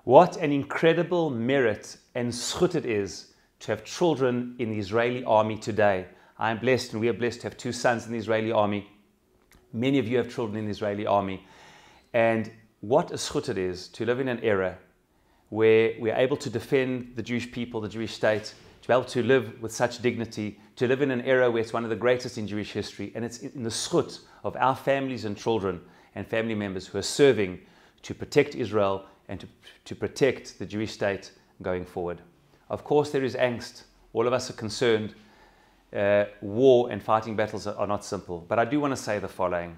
What an incredible merit and zchut it is to have children in the Israeli army today. I am blessed, and we are blessed to have 2 sons in the Israeli army. Many of you have children in the Israeli army. And what a zchut it is to live in an era where we are able to defend the Jewish people, the Jewish state, to be able to live with such dignity, to live in an era where it's one of the greatest in Jewish history. And it's in the zchut of our families and children and family members who are serving to protect Israel and to protect the Jewish state going forward. Of course, there is angst. All of us are concerned. War and fighting battles are not simple. But I do want to say the following.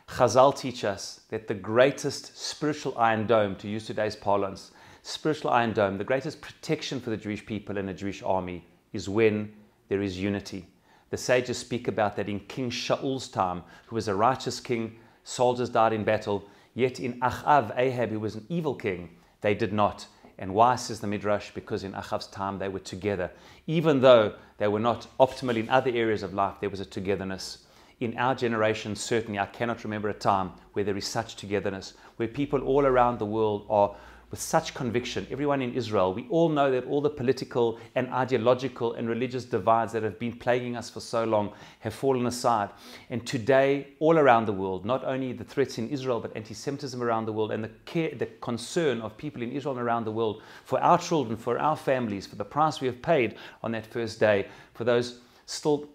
Chazal teach us that the greatest spiritual iron dome, to use today's parlance, spiritual iron dome, the greatest protection for the Jewish people and the Jewish army is when there is unity. The sages speak about that in King Shaul's time, who was a righteous king. Soldiers died in battle. Yet in Achav, Ahab, who was an evil king, they did not. And why, says the Midrash? Because in Achav's time they were together. Even though they were not optimal in other areas of life, there was a togetherness. In our generation, certainly, I cannot remember a time where there is such togetherness, where people all around the world are with such conviction. Everyone in Israel, we all know that all the political and ideological and religious divides that have been plaguing us for so long have fallen aside. And today, all around the world, not only the threats in Israel, but anti-Semitism around the world, and the concern of people in Israel and around the world for our children, for our families, for the price we have paid on that first day, for those still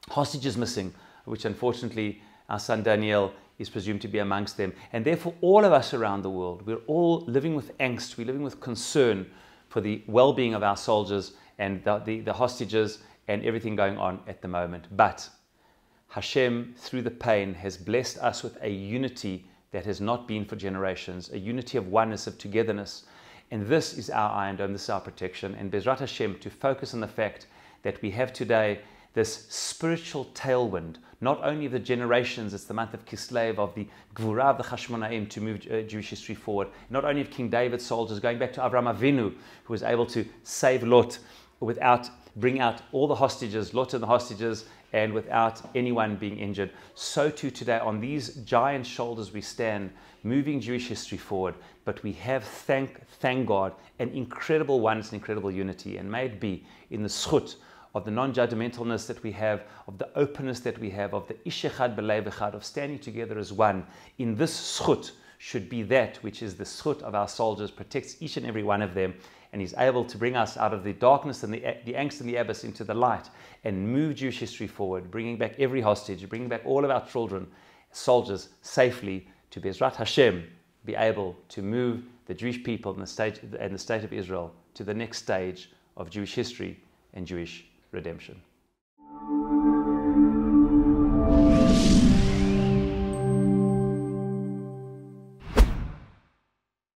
hostages missing, which unfortunately our son Daniel is presumed to be amongst them. And therefore all of us around the world, we're all living with angst, we're living with concern for the well-being of our soldiers and the hostages and everything going on at the moment. But Hashem, through the pain, has blessed us with a unity that has not been for generations, a unity of oneness, of togetherness. And this is our iron dome, this is our protection. And Bezrat Hashem, to focus on the fact that we have today this spiritual tailwind, not only of the generations, it's the month of Kislev, of the Gvura of the Chashmonaim to move Jewish history forward, not only of King David's soldiers, going back to Avraham Avinu, who was able to save Lot bring out all the hostages, Lot and the hostages, and without anyone being injured. So too today, on these giant shoulders we stand, moving Jewish history forward, but we have, thank God, an incredible oneness and incredible unity, and may it be in the zchut of the non-judgmentalness that we have, of the openness that we have, of the ish echad b'lev echad, of standing together as one. In this zchut should be that which is the zchut of our soldiers, protects each and every one of them, and is able to bring us out of the darkness and the angst and the abyss into the light and move Jewish history forward, bringing back every hostage, bringing back all of our children, soldiers, safely to Bezrat Hashem, be able to move the Jewish people and the state of Israel to the next stage of Jewish history and Jewish redemption.